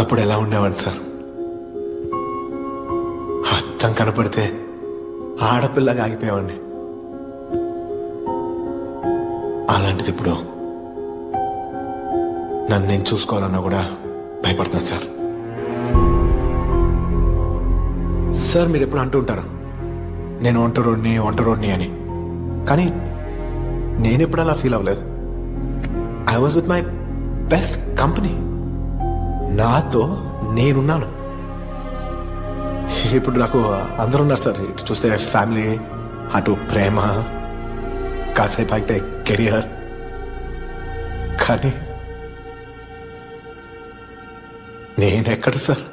ఒకప్పుడు ఎలా ఉండేవాడిని సార్, అర్థం కనపడితే ఆడపిల్లగా ఆగిపోయేవాడిని. అలాంటిది ఇప్పుడు నన్ను నేను చూసుకోవాలన్నా కూడా భయపడుతున్నాను సార్. సార్ మీరు ఎప్పుడు అంటూ ఉంటారు నేను ఒంటరోడ్ని అని, కానీ నేను ఎప్పుడు అలా ఫీల్ అవ్వలేదు. I was with my best company. నాతో నేనున్నాను. ఇప్పుడు నాకు అందరూ ఉన్నారు సార్. ఇటు చూస్తే ఫ్యామిలీ, అటు ప్రేమ, కాసేపు అయితే కెరియర్. కానీ నేనెక్కడ సార్?